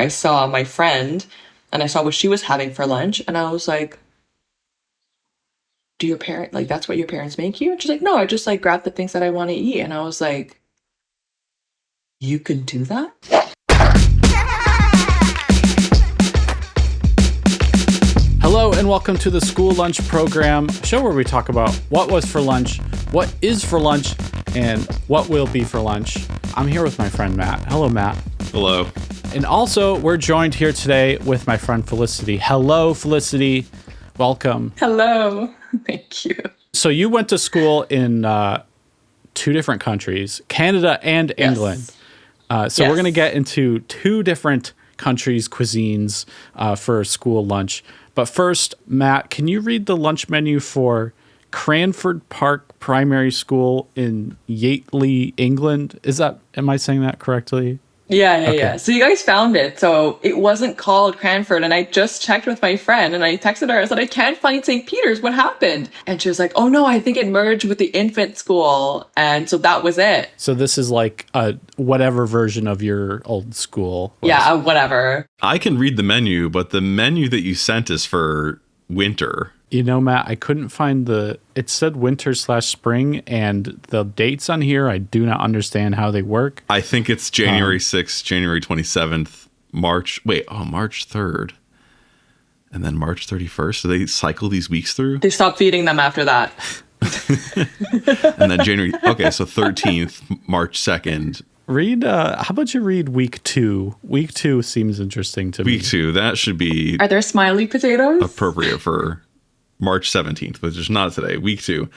I saw my friend and I saw what she was having for lunch. And I was like, do your parent, like, that's what your parents make you? And she's like, no, I just like grab the things that I want to eat. And I was like, you can do that? Hello and welcome to the School Lunch Program, a show where we talk about what was for lunch, what is for lunch, and what will be for lunch. I'm here with my friend Matt. Hello, Matt. Hello. And also, we're joined here today with my friend Felicity. Hello, Felicity. Welcome. Hello. Thank you. So you went to school in two different countries, Canada and England. So we're going to get into two different countries' cuisines for school lunch. But first, Matt, can you read the lunch menu for Cranford Park Primary School in Yateley, England? Am I saying that correctly? Yeah. So you guys found it. So it wasn't called Cranford. And I just checked with my friend and I texted her. I said, I can't find St. Peter's. What happened? And she was like, oh no, I think it merged with the infant school. And so that was it. So this is like a whatever version of your old school. Yeah, whatever. I can read the menu, but the menu that you sent is for winter. You know, Matt, I couldn't find it said winter/spring, and the dates on here, I do not understand how they work. I think it's January 6th, January 27th, March 3rd, and then March 31st. So they cycle these weeks through? They stopped feeding them after that. And then January, okay, so 13th, March 2nd. How about you read week 2? Week 2 seems interesting to me. Week 2, that should be Are there smiley potatoes? appropriate for March 17th, which is not today. Week 2.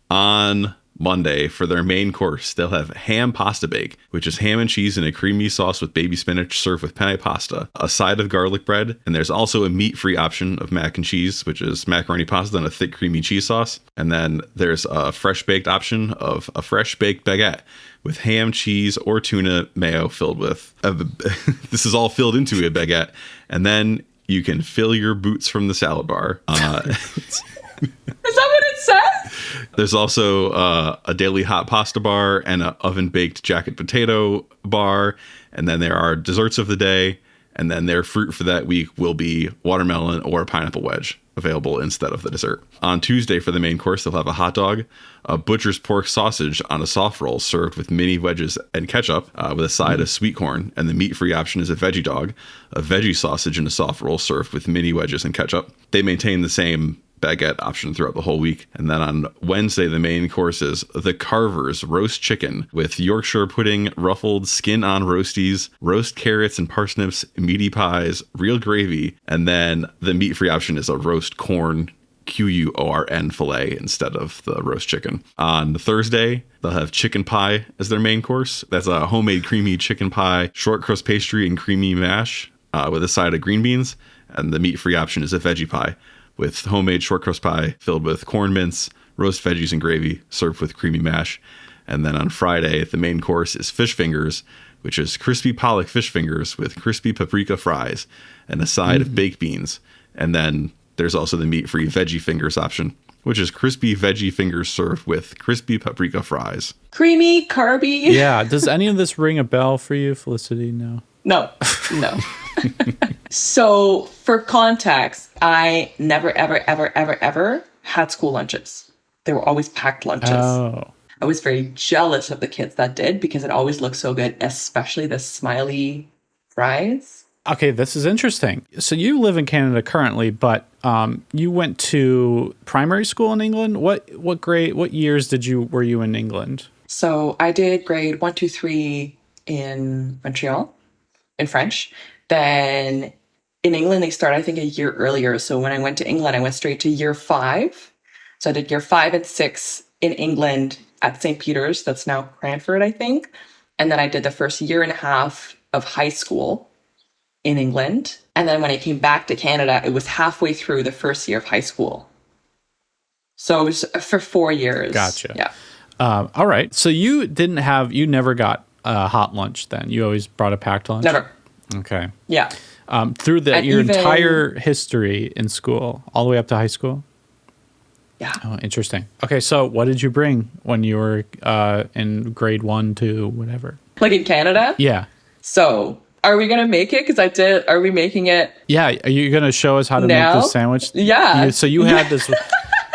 On Monday, for their main course, they'll have ham pasta bake, which is ham and cheese in a creamy sauce with baby spinach served with penne pasta, a side of garlic bread, and there's also a meat-free option of mac and cheese, which is macaroni pasta and a thick creamy cheese sauce. And then there's a fresh baked option of a fresh baked baguette with ham, cheese, or tuna mayo filled with. This is all filled into a baguette. And then you can fill your boots from the salad bar. Is that what it says? There's also a daily hot pasta bar and an oven-baked jacket potato bar. And then there are desserts of the day. And then their fruit for that week will be watermelon or a pineapple wedge available instead of the dessert. On Tuesday for the main course, they'll have a hot dog, a butcher's pork sausage on a soft roll served with mini wedges and ketchup with a side of sweet corn. And the meat-free option is a veggie dog, a veggie sausage in a soft roll served with mini wedges and ketchup. They maintain the same baguette option throughout the whole week. And then on Wednesday, the main course is the Carver's roast chicken with Yorkshire pudding, ruffled skin-on roasties, roast carrots and parsnips, meaty pies, real gravy, and then the meat-free option is a roast corn QUORN filet instead of the roast chicken. On Thursday, they'll have chicken pie as their main course. That's a homemade creamy chicken pie, short crust pastry, and creamy mash with a side of green beans. And the meat-free option is a veggie pie with homemade short crust pie filled with corn mince, roast veggies and gravy, served with creamy mash. And then on Friday, the main course is fish fingers, which is crispy pollock fish fingers with crispy paprika fries and a side of baked beans. And then there's also the meat-free veggie fingers option, which is crispy veggie fingers served with crispy paprika fries. Creamy, carby. Yeah. Does any of this ring a bell for you, Felicity? No. No. So for context, I never, ever had school lunches. They were always packed lunches. Oh. I was very jealous of the kids that did because it always looked so good, especially the smiley fries. Okay, this is interesting. So you live in Canada currently, but you went to primary school in England. What years were you in England? So I did grade 1, 2, 3 in Montreal in French. Then in England, they start, I think, a year earlier. So when I went to England, I went straight to year 5. So I did year 5 and 6 in England at St. Peter's. That's now Cranford, I think. And then I did the first year and a half of high school in England. And then when I came back to Canada, it was halfway through the first year of high school. So it was for 4 years. Gotcha. Yeah. All right. So you never got hot lunch then? You always brought a packed lunch? Never. Okay. Yeah. Through your entire history in school, all the way up to high school? Yeah. Oh, interesting. Okay, so what did you bring when you were in grade 1, 2, whatever? Like in Canada? Yeah. So are we gonna make it? Because I did. Are we making it? Yeah, are you gonna show us how to now? make this sandwich? Yeah. So you had this.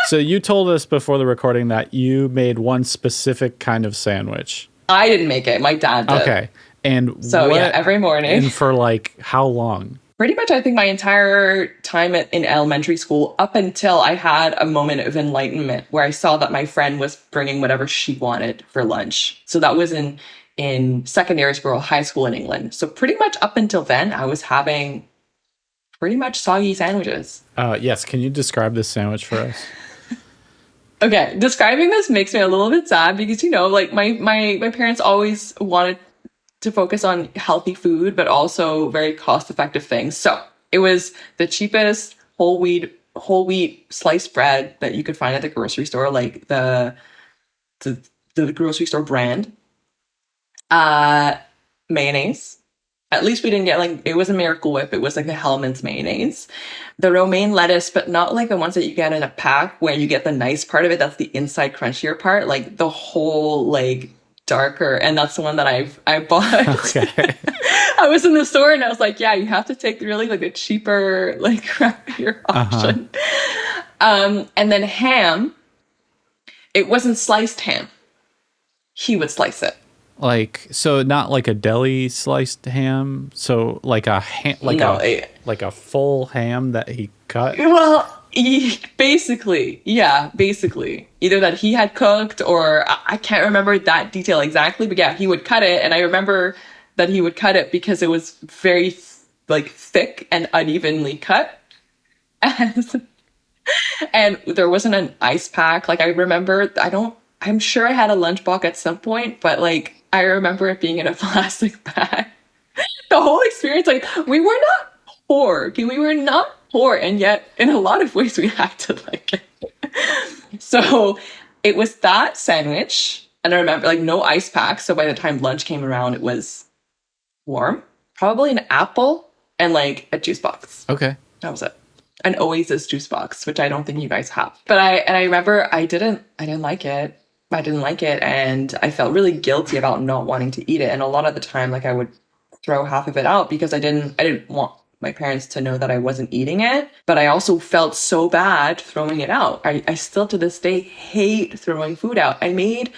So you told us before the recording that you made one specific kind of sandwich. I didn't make it. My dad did. Okay. And so yeah, every morning. And for like how long? Pretty much, I think my entire time in elementary school, up until I had a moment of enlightenment where I saw that my friend was bringing whatever she wanted for lunch. So that was in secondary school, high school in England. So pretty much up until then, I was having pretty much soggy sandwiches. Yes. Can you describe this sandwich for us? Okay. Describing this makes me a little bit sad because, you know, like my parents always wanted to focus on healthy food, but also very cost-effective things. So it was the cheapest whole wheat sliced bread that you could find at the grocery store, like the grocery store brand. Mayonnaise. At least we didn't get like, it was a Miracle Whip. It was like the Hellmann's mayonnaise. The romaine lettuce, but not like the ones that you get in a pack where you get the nice part of it. That's the inside crunchier part. Like the whole like darker. And that's the one that I bought. Okay. I was in the store and I was like, yeah, you have to take really like a cheaper, like crappier option. And then ham. It wasn't sliced ham. He would slice it. Like, so not like a deli sliced ham. So like a ham, like a full ham that he cut. Well, basically. Either that he had cooked or I can't remember that detail exactly, but yeah, he would cut it. And I remember that he would cut it because it was very like thick and unevenly cut. And there wasn't an ice pack. Like I remember, I'm sure I had a lunchbox at some point, but like, I remember it being in a plastic bag. The whole experience, like, we were not poor. Okay? We were not poor. And yet, in a lot of ways, we acted like it. So it was that sandwich. And I remember, like, no ice pack. So by the time lunch came around, it was warm. Probably an apple and, like, a juice box. Okay. That was it. An Oasis juice box, which I don't think you guys have. But I remember I didn't like it. I didn't like it, and I felt really guilty about not wanting to eat it. And a lot of the time, like I would throw half of it out because I didn't want my parents to know that I wasn't eating it. But I also felt so bad throwing it out. I still to this day hate throwing food out. I made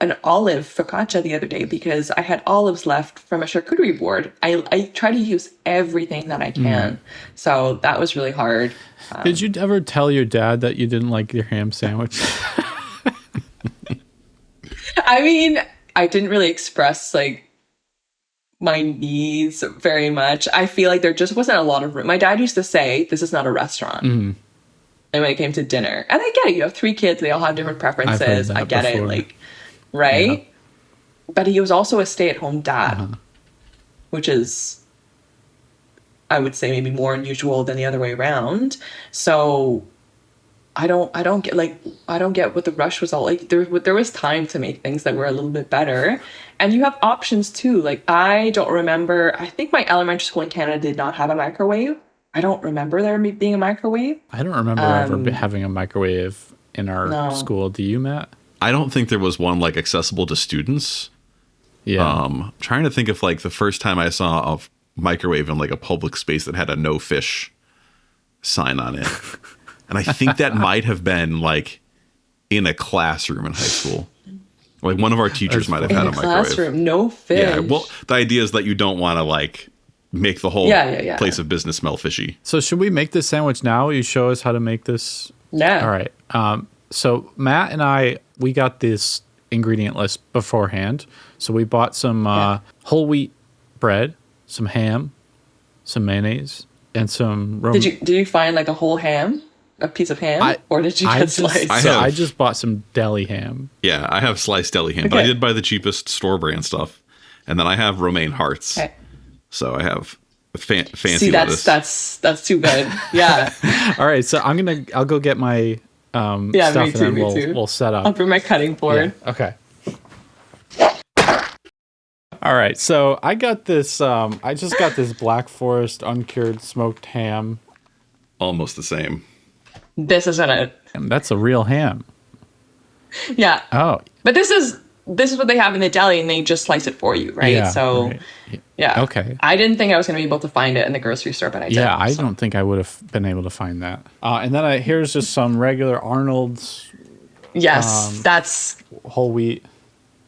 an olive focaccia the other day because I had olives left from a charcuterie board. I try to use everything that I can. So that was really hard. Did you ever tell your dad that you didn't like your ham sandwich? I mean, I didn't really express like my needs very much. I feel like there just wasn't a lot of room. My dad used to say, this is not a restaurant. And when it came to dinner, and I get it, you have 3 kids, they all have different preferences. I get it, like, right? Yeah. But he was also a stay-at-home dad, which is, I would say, maybe more unusual than the other way around. So I don't get what the rush was all like. There was time to make things that were a little bit better, and you have options too. Like I don't remember. I think my elementary school in Canada did not have a microwave. I don't remember there being a microwave. I don't remember ever having a microwave in our school. Do you, Matt? I don't think there was one like accessible to students. Yeah. Trying to think of like the first time I saw a microwave in like a public space that had a no fish sign on it. And I think that might have been like in a classroom in high school. Like one of our teachers might have had a microwave. Classroom, no fish. Yeah. Well, the idea is that you don't want to like make the whole place of business smell fishy. So should we make this sandwich now? You show us how to make this. Yeah. All right. So Matt and we got this ingredient list beforehand. So we bought some whole wheat bread, some ham, some mayonnaise, and some. Did you find like a whole ham? A piece of ham, or did you get sliced? I just bought some deli ham. Yeah, I have sliced deli ham, but I did buy the cheapest store brand stuff, and then I have romaine hearts. Okay. So I have fancy. See, that's too good. Yeah. All right, so I'll go get my stuff, me too, and then we'll set up. I'll bring my cutting board. Yeah. Okay. All right, so I got this. I just got this Black Forest uncured smoked ham. Almost the same. This isn't it. And that's a real ham. Yeah. Oh. But this is this is what they have in the deli, and they just slice it for you, right? Yeah, So, right. yeah. Okay. I didn't think I was going to be able to find it in the grocery store, but I did. Yeah, I so. don't think I would have been able to find that. And then here's just some regular Arnold's Yes, that's... whole wheat.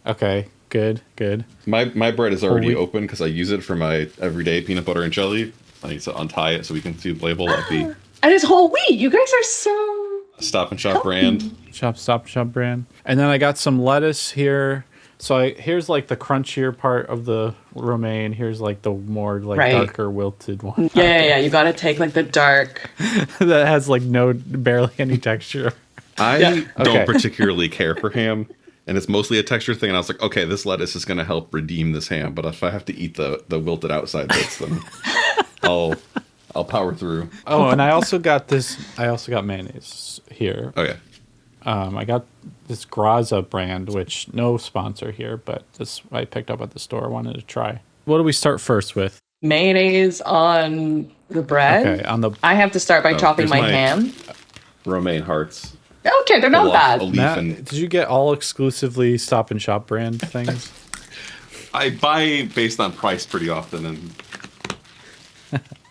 Okay, good. My bread is already wheat. open because I use it for my everyday peanut butter and jelly. I need to untie it so we can see the label of the And it's whole wheat. You guys are so... Stop and Shop brand. Stop brand. And then I got some lettuce here. So here's like the crunchier part of the romaine. Here's like the more like darker wilted one. Yeah. You got to take like the dark. That has like barely any texture. I don't particularly care for ham, and it's mostly a texture thing. And I was like, okay, this lettuce is going to help redeem this ham. But if I have to eat the wilted outside bits, then I'll power through. Oh, and I also got mayonnaise here. Okay. I got this Graza brand, which no sponsor here, but this I picked up at the store. Wanted to try. What do we start first with? Mayonnaise on the bread. Okay, I have to start by chopping my ham. Romaine hearts. Okay, they're not bad. Matt, did you get all exclusively Stop and Shop brand things? I buy based on price pretty often, and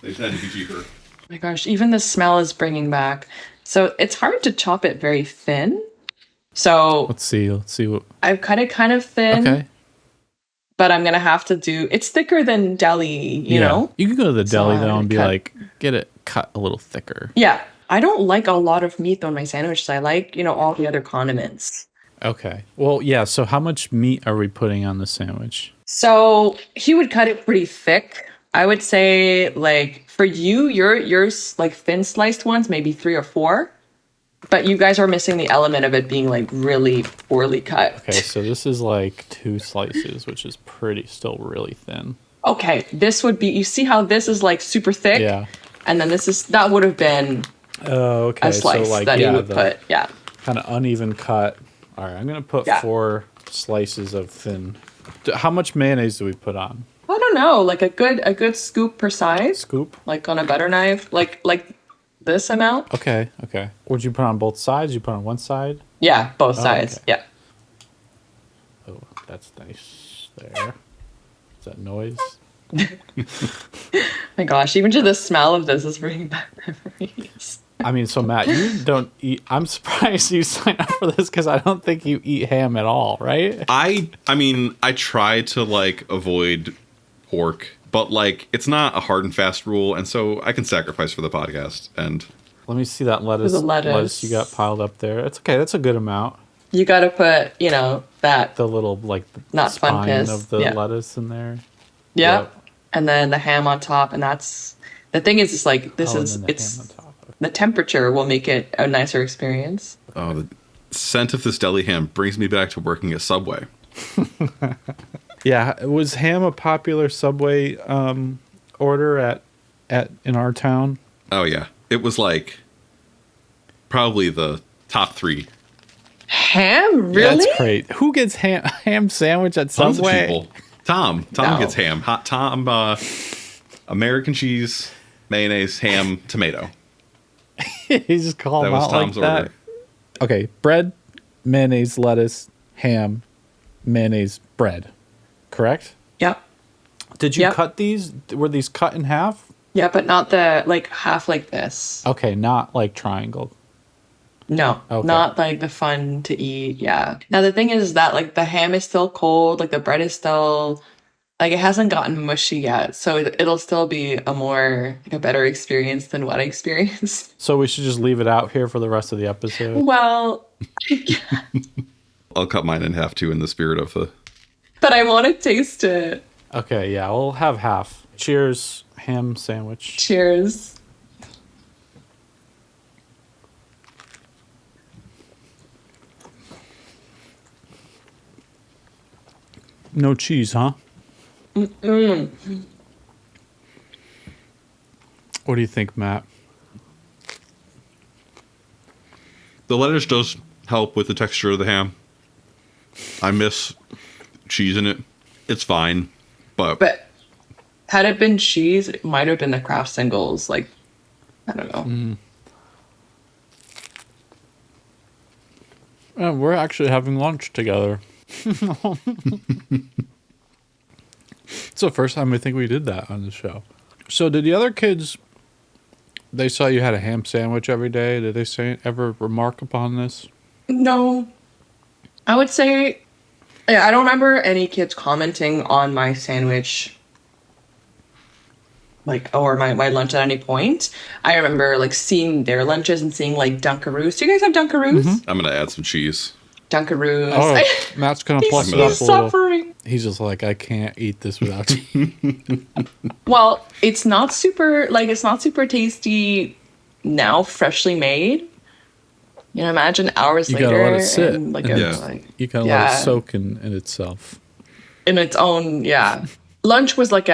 they tend to be cheaper. Oh my gosh, even the smell is bringing back. So it's hard to chop it very thin. So let's see what I've cut it kind of thin. Okay. But I'm gonna have to do. It's thicker than deli, you know. You can go to the deli though and be like, get it cut a little thicker. Yeah, I don't like a lot of meat on my sandwiches. I like, all the other condiments. Okay. Well, yeah. So how much meat are we putting on the sandwich? So he would cut it pretty thick. I would say, like, for you, yours like thin sliced ones, maybe 3 or 4. But you guys are missing the element of it being like really poorly cut. Okay, so this is like 2 slices, which is still really thin. Okay, this would be, you see how this is like super thick? Yeah. And then that would have been okay. a slice so like, that you would put, kind of uneven cut. All right, I'm going to put 4 slices of thin. How much mayonnaise do we put on? I don't know, like a good scoop per side. Scoop? Like on a butter knife, like this amount. Okay. Would you put on both sides? You put on one side? Yeah, both sides. Okay. Yeah. Oh, that's nice there. Is that noise? My gosh, even just the smell of this is bringing back memories. I mean, so Matt, you don't eat. I'm surprised you signed up for this because I don't think you eat ham at all, right? I mean, I try to like avoid pork, but like it's not a hard and fast rule, and so I can sacrifice for the podcast. And let me see that lettuce. The lettuce You got piled up there. It's okay. That's a good amount. You got to put, that The little like not fun spine piss. of the lettuce in there. Yep. And then the ham on top, and that's the thing is, it's like this Oh, is and then the it's ham on top. the temperature will make it a nicer experience. oh, the scent of this deli ham brings me back to working at Subway. Yeah, was ham a popular Subway order at in our town? Oh yeah, it was like probably the top 3. Ham, really? That's great. Who gets ham sandwich at Tons of Subway? people. Tom No. gets ham. Hot Tom, American cheese, mayonnaise, ham, tomato. You just call That them was out Tom's like that. order. Okay, bread, mayonnaise, lettuce, ham, mayonnaise, bread. Correct? Yep. Did you Yep. cut these? Were these cut in half? Yeah, but not the like half like this. Okay, not like triangle. No, Okay. not like the fun to eat. Yeah. Now the thing is that like the ham is still cold, like the bread is still like it hasn't gotten mushy yet, so it'll still be a better experience than what I experienced. So we should just leave it out here for the rest of the episode. Well, I'll cut mine in half too, in the spirit of the. but I want to taste it. Okay, yeah, we'll have half. Cheers, ham sandwich. Cheers. No cheese, huh? What do you think, Matt? The lettuce does help with the texture of the ham. I miss cheese in it. It's fine, but Had it been cheese, it might have been the Kraft singles. Like, I don't know. We're actually having lunch together. It's the first time I think we did that on the show. So did the other kids, they saw you had a ham sandwich every day. Did they ever remark upon this? No, I would say, yeah, I don't remember any kids commenting on my sandwich, like, or my lunch at any point. I remember like seeing their lunches and seeing like Dunkaroos. Do you guys have Dunkaroos? Mm-hmm. I'm gonna add some cheese. Dunkaroos. Oh, Matt's gonna plus it up a little. Suffering. He's just like, I can't eat this without cheese. Well, it's not super tasty now, freshly made. You know, imagine hours You later. gotta let it sit. And, like, You gotta let it soak in itself. In its own, yeah. Lunch was like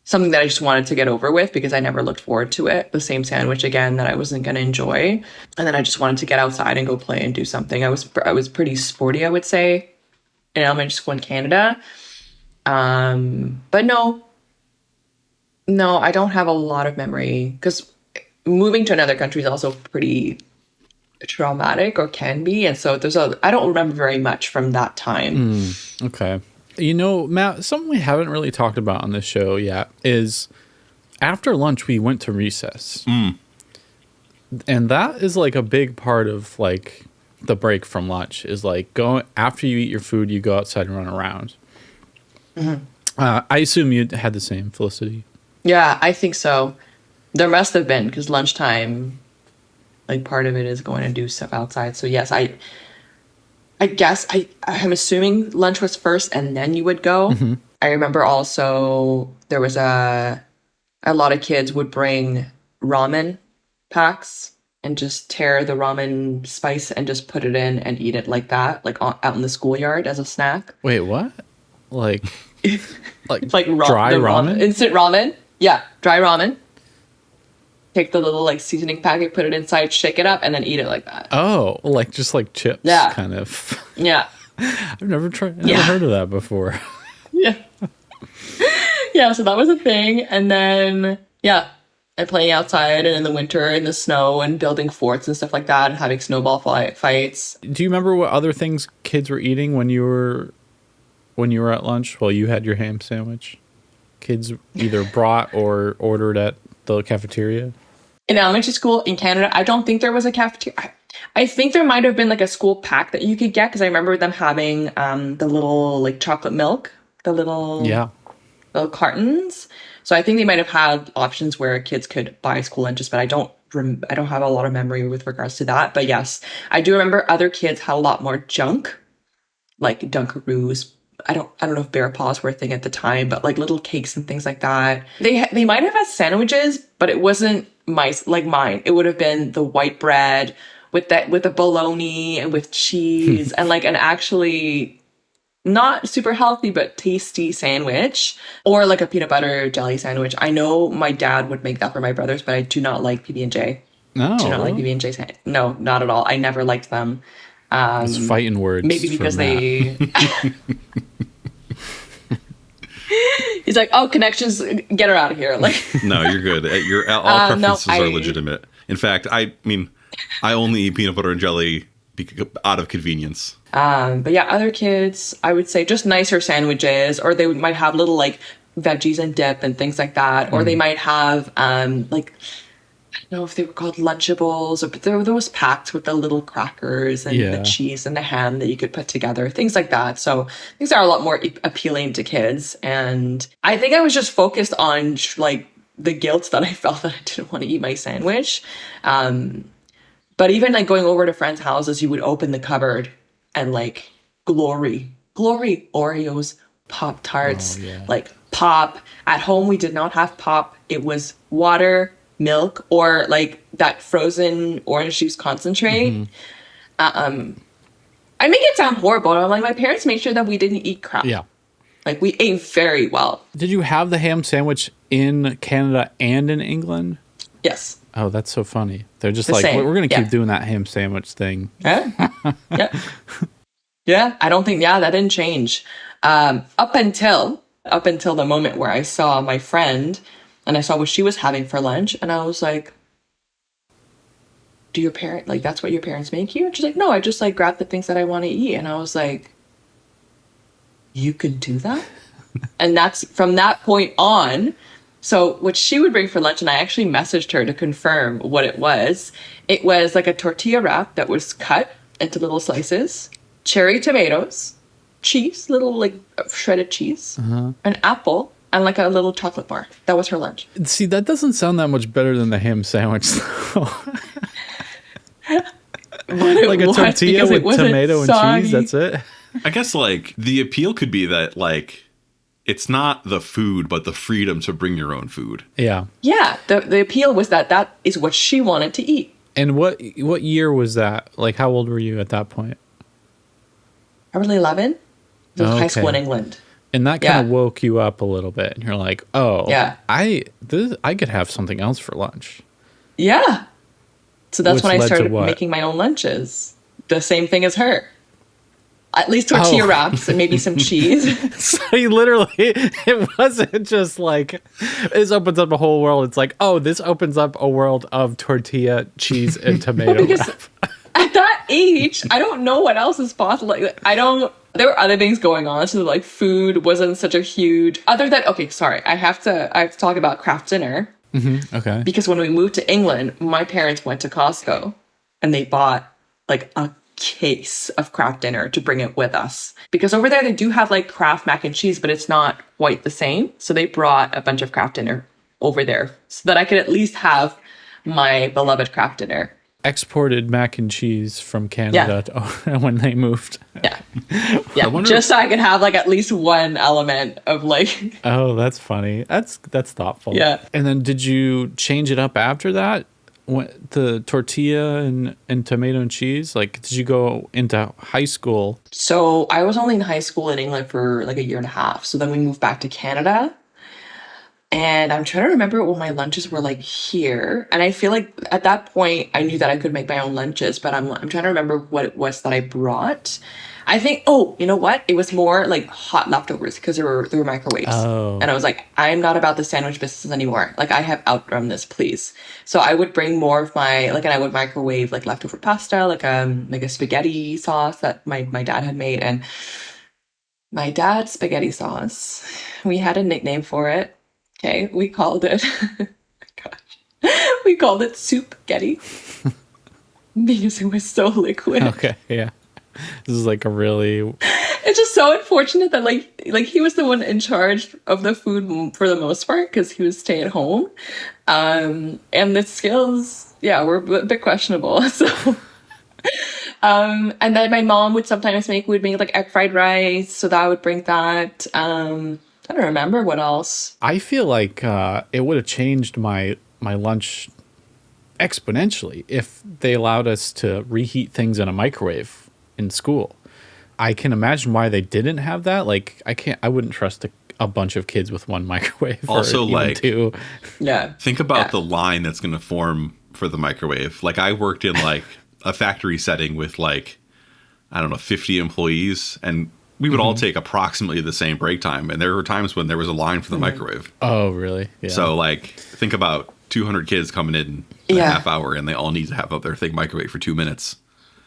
something that I just wanted to get over with because I never looked forward to it. The same sandwich again that I wasn't going to enjoy. And then I just wanted to get outside and go play and do something. I was pretty sporty, I would say, in elementary school in Canada. But no, I don't have a lot of memory because moving to another country is also pretty traumatic, or can be. And so I don't remember very much from that time. Okay. You know, Matt, something we haven't really talked about on this show yet is after lunch, we went to recess. And that is like a big part of like the break from lunch is like after you eat your food, you go outside and run around. Mm-hmm. I assume you had the same, Felicity. Yeah, I think so. There must have been, because lunchtime, like part of it is going to do stuff outside. So yes, I guess I'm assuming lunch was first and then you would go. Mm-hmm. I remember also there was a lot of kids would bring ramen packs and just tear the ramen spice and just put it in and eat it like that, like out in the schoolyard as a snack. Wait, what? Like dry ramen? Instant ramen. Yeah, dry ramen. Take the little like seasoning packet, put it inside, shake it up, and then eat it like that. Oh, like just like chips, yeah, kind of. Yeah, I've never heard of that before. Yeah, yeah. So that was a thing, and then and playing outside and in the winter in the snow and building forts and stuff like that, and having snowball fights. Do you remember what other things kids were eating when you were at lunch? Well, you had your ham sandwich. Kids either brought or ordered at the cafeteria? In elementary school in Canada, I don't think there was a cafeteria. I think there might have been like a school pack that you could get, because I remember them having the little like chocolate milk, the little cartons. So I think they might have had options where kids could buy school lunches, but I don't have a lot of memory with regards to that. But yes, I do remember other kids had a lot more junk, like Dunkaroos. I don't know if bear paws were a thing at the time, but like little cakes and things like that. They might have had sandwiches, but it wasn't mine. It would have been the white bread with the bologna and with cheese and like an actually not super healthy but tasty sandwich, or like a peanut butter jelly sandwich. I know my dad would make that for my brothers, but I do not like PB&J. No, do not like PB&J. No, not at all. I never liked them. It's fighting words. Maybe because they. He's like, oh, connections, get her out of here. Like, no, you're good. All preferences are legitimate. In fact, I only eat peanut butter and jelly out of convenience. But yeah, other kids, I would say just nicer sandwiches, or they might have little like veggies and dip and things like that, or they might have like, I don't know if they were called Lunchables, but there were those packed with the little crackers and the cheese and the ham that you could put together, things like that. So things are a lot more appealing to kids. And I think I was just focused on like the guilt that I felt that I didn't want to eat my sandwich. But even like going over to friends' houses, you would open the cupboard and like glory Oreos, Pop-Tarts, like pop. At home, we did not have pop. It was water, milk, or like that frozen orange juice concentrate. Mm-hmm. I make it sound horrible. I'm like, my parents made sure that we didn't eat crap. Yeah. Like, we ate very well. Did you have the ham sandwich in Canada and in England? Yes. Oh, that's so funny. They're just like, we're going to keep doing that ham sandwich thing. Yeah. Yeah. I don't think, that didn't change. Up until the moment where I saw my friend and I saw what she was having for lunch, and I was like, do your parent, like, that's what your parents make you? And she's like, no, I just like grab the things that I want to eat. And I was like, you could do that? And that's from that point on. So what she would bring for lunch, and I actually messaged her to confirm what it was like a tortilla wrap that was cut into little slices, cherry tomatoes, cheese, little like shredded cheese, an apple, and like a little chocolate bar. That was her lunch. See, that doesn't sound that much better than the ham sandwich, though. Like a tortilla with tomato and cheese, that's it? I guess, like, the appeal could be that, like, it's not the food, but the freedom to bring your own food. Yeah. Yeah, the appeal was that is what she wanted to eat. And what year was that? Like, how old were you at that point? Probably 11. It was high school in England. And that kind of woke you up a little bit. And you're like, oh, yeah, I could have something else for lunch. Yeah. So that's when I started what? making my own lunches. The same thing as her. At least tortilla wraps and maybe some cheese. So you literally, it wasn't just like, this opens up a whole world. It's like, oh, this opens up a world of tortilla, cheese, and tomato wrap. At that age, I don't know what else is possible. Like, there were other things going on. So like food wasn't such a huge, other than, okay, sorry. I have to talk about craft dinner. Mm-hmm, okay. Because when we moved to England, my parents went to Costco and they bought like a case of craft dinner to bring it with us. Because over there they do have like craft mac and cheese, but it's not quite the same. So they brought a bunch of craft dinner over there so that I could at least have my beloved craft dinner. Exported mac and cheese from Canada when they moved. Yeah. Yeah. Just so I could have like at least one element of like. Oh, that's funny. That's thoughtful. Yeah. And then did you change it up after that? The tortilla and tomato and cheese? Like, did you go into high school? So I was only in high school in England for like a year and a half. So then we moved back to Canada. And I'm trying to remember what my lunches were like here. And I feel like at that point, I knew that I could make my own lunches, but I'm trying to remember what it was that I brought. I think, you know what? It was more like hot leftovers because there were microwaves. Oh. And I was like, I'm not about the sandwich business anymore. Like, I have outgrown this, please. So I would bring more of my, like, and I would microwave like leftover pasta, like a spaghetti sauce that my dad had made. And my dad's spaghetti sauce, we had a nickname for it. Okay, we called it, we called it soup-getti because it was so liquid. Okay, yeah. This is like a really... It's just so unfortunate that like he was the one in charge of the food for the most part because he was staying at home. And the skills, were a bit questionable. So, and then my mom would sometimes make like egg fried rice. So that I would bring that. I don't remember what else. I feel like it would have changed my lunch exponentially if they allowed us to reheat things in a microwave in school. I can imagine why they didn't have that. Like, I wouldn't trust a bunch of kids with one microwave. Also, like, two. Yeah. Think about the line that's going to form for the microwave. Like, I worked in like a factory setting with like, I don't know, 50 employees, and we would all take approximately the same break time. And there were times when there was a line for the microwave. Oh, really? Yeah. So, like, think about 200 kids coming in a half hour, and they all need to have their thing microwave for 2 minutes.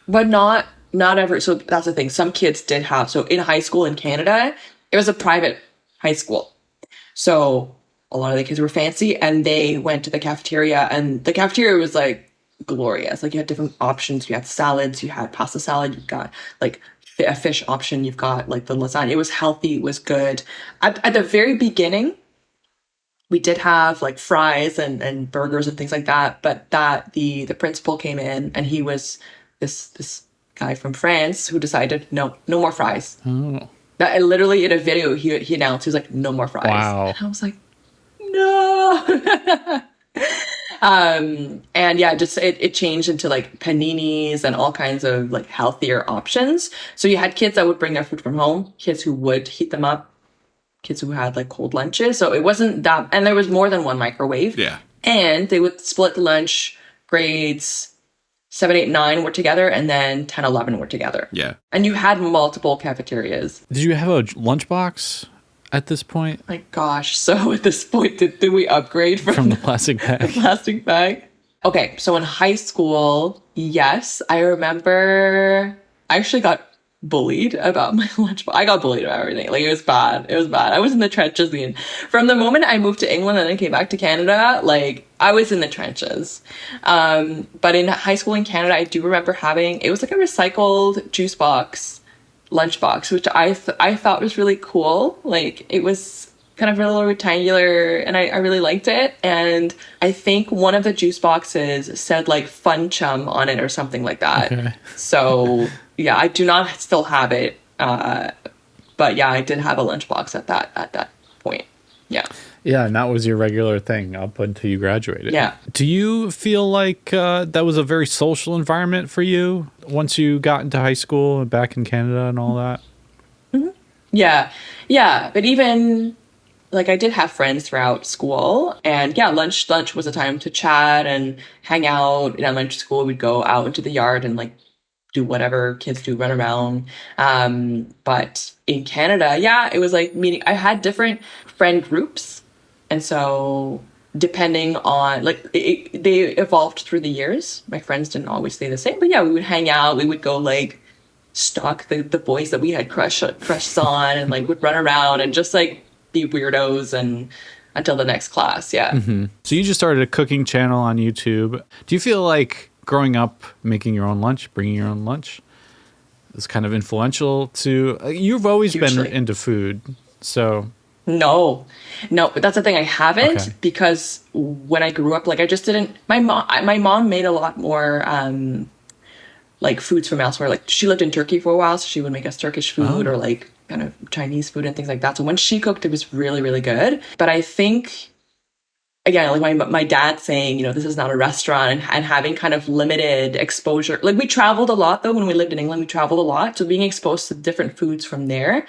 But not every. So that's the thing. Some kids did have. So in high school in Canada, it was a private high school. So a lot of the kids were fancy, and they went to the cafeteria. And the cafeteria was, like, glorious. Like, you had different options. You had salads. You had pasta salad. You got, like, a fish option, you've got like the lasagna. It was healthy, it was good. At the very beginning, we did have like fries and burgers and things like that, but that the principal came in, and he was this guy from France who decided no more fries. Oh. That literally in a video he announced, he was like, no more fries. Wow. And I was like, no. And just it changed into like paninis and all kinds of like healthier options. So you had kids that would bring their food from home, kids who would heat them up, kids who had like cold lunches. So it wasn't that, and there was more than one microwave. Yeah. And they would split the lunch. Grades 7, 8, 9 were together, and then 10, 11 were together. Yeah. And you had multiple cafeterias. Did you have a lunchbox at this point? My gosh. So at this point, did we upgrade from the plastic bag? The plastic bag? Okay, so in high school, yes, I remember I actually got bullied about my lunch. I got bullied about everything. Like, it was bad. It was bad. I was in the trenches. From the moment I moved to England and then came back to Canada, like, I was in the trenches. But in high school in Canada, I do remember having, it was like a recycled juice box, lunchbox, which I thought was really cool. Like, it was kind of a little rectangular, and I really liked it. And I think one of the juice boxes said like Fun Chum on it or something like that. Okay. So yeah, I do not still have it. But yeah, I did have a lunchbox at that point. Yeah. Yeah, and that was your regular thing up until you graduated. Yeah. Do you feel like that was a very social environment for you once you got into high school and back in Canada and all that? Mm-hmm. Yeah. Yeah. But even like I did have friends throughout school, and yeah, lunch was a time to chat and hang out. In elementary school, we'd go out into the yard and like do whatever kids do, run around. But in Canada, yeah, it was like meeting. I had different friend groups, and so depending on like they evolved through the years. My friends didn't always stay the same, but yeah, we would hang out. We would go like stalk the boys that we had crushes on, and like would run around and just like be weirdos and until the next class. Yeah. Mm-hmm. So you just started a cooking channel on YouTube. Do you feel like growing up making your own lunch, bringing your own lunch is kind of influential to you've always Hugely. been into food, so No, but that's the thing. I haven't Okay. because when I grew up, like I just didn't. My mom made a lot more like foods from elsewhere. Like she lived in Turkey for a while, so she would make us Turkish food or like kind of Chinese food and things like that. So when she cooked, it was really, really good. But I think again, like my dad saying, you know, this is not a restaurant, and having kind of limited exposure. Like we traveled a lot though when we lived in England. We traveled a lot, so being exposed to different foods from there.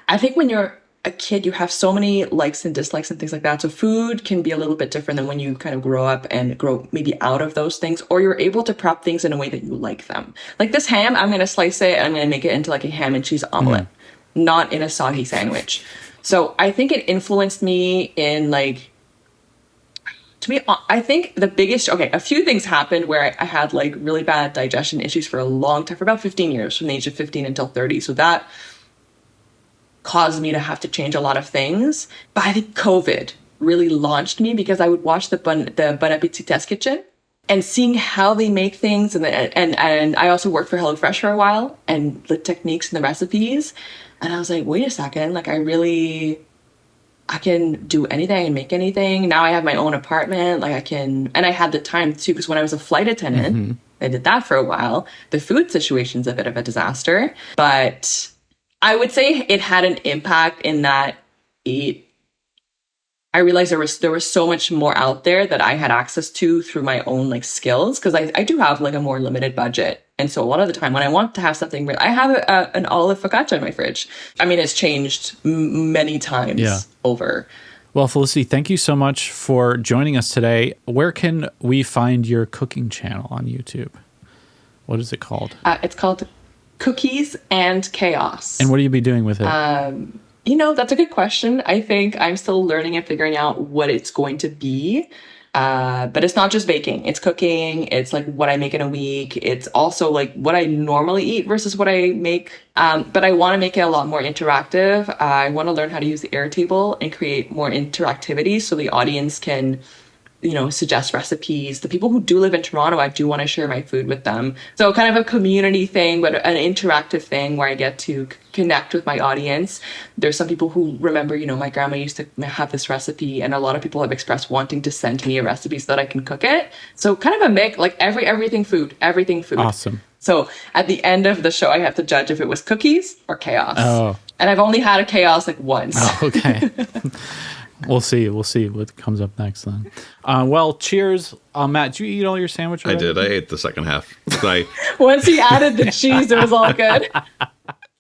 I think when you're a kid, you have so many likes and dislikes and things like that. So food can be a little bit different than when you kind of grow up and grow maybe out of those things, or you're able to prep things in a way that you like them. Like this ham, I'm going to slice it and I'm going to make it into like a ham and cheese omelet, not in a soggy sandwich. So I think it influenced me in like, to me, I think the biggest, a few things happened where I had like really bad digestion issues for a long time, for about 15 years, from the age of 15 until 30. So that caused me to have to change a lot of things. But I think COVID really launched me because I would watch the Bon Appetit Test Kitchen and seeing how they make things. And I also worked for HelloFresh for a while, and the techniques and the recipes. And I was like, wait a second, like I can do anything and make anything. Now I have my own apartment. Like and I had the time too, because when I was a flight attendant, I did that for a while. The food situation's a bit of a disaster, but I would say it had an impact in that I realized there was so much more out there that I had access to through my own like skills, because I do have like a more limited budget. And so a lot of the time when I want to have something, I have an olive focaccia in my fridge. I mean, it's changed many times over. Well, Felicity, thank you so much for joining us today. Where can we find your cooking channel on YouTube? What is it called? It's called Cookies and Chaos. And what do you be doing with it? You know, that's a good question. I think I'm still learning and figuring out what it's going to be. But it's not just baking. It's cooking. It's like what I make in a week. It's also like what I normally eat versus what I make. But I want to make it a lot more interactive. I want to learn how to use the Airtable and create more interactivity so the audience can, you know, suggest recipes. The people who do live in Toronto, I do want to share my food with them. So kind of a community thing, but an interactive thing where I get to connect with my audience. There's some people who remember, you know, my grandma used to have this recipe, and a lot of people have expressed wanting to send me a recipe so that I can cook it. So kind of a mix, like everything food. Awesome. So at the end of the show, I have to judge if it was cookies or chaos. Oh. And I've only had a chaos like once. Oh, okay. We'll see what comes up next then. Well, cheers. Matt, did you eat all your sandwich already? I did. I ate the second half. Once he added the cheese, it was all good.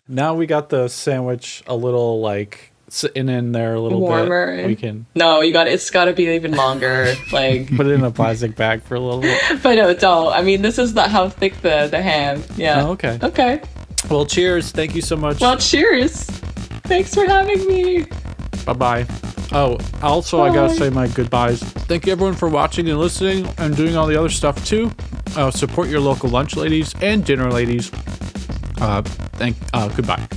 Now we got the sandwich a little like sitting in there a little warmer. bit. We can. No, it's got to be even longer. Like put it in a plastic bag for a little bit. But no, don't. I mean, this is not how thick the ham. Yeah. Oh, okay. Okay. Well, cheers. Thank you so much. Well, cheers. Thanks for having me. Bye-bye. Oh, also, I gotta say my goodbyes. Thank you everyone for watching and listening and doing all the other stuff too. Support your local lunch ladies and dinner ladies. Goodbye.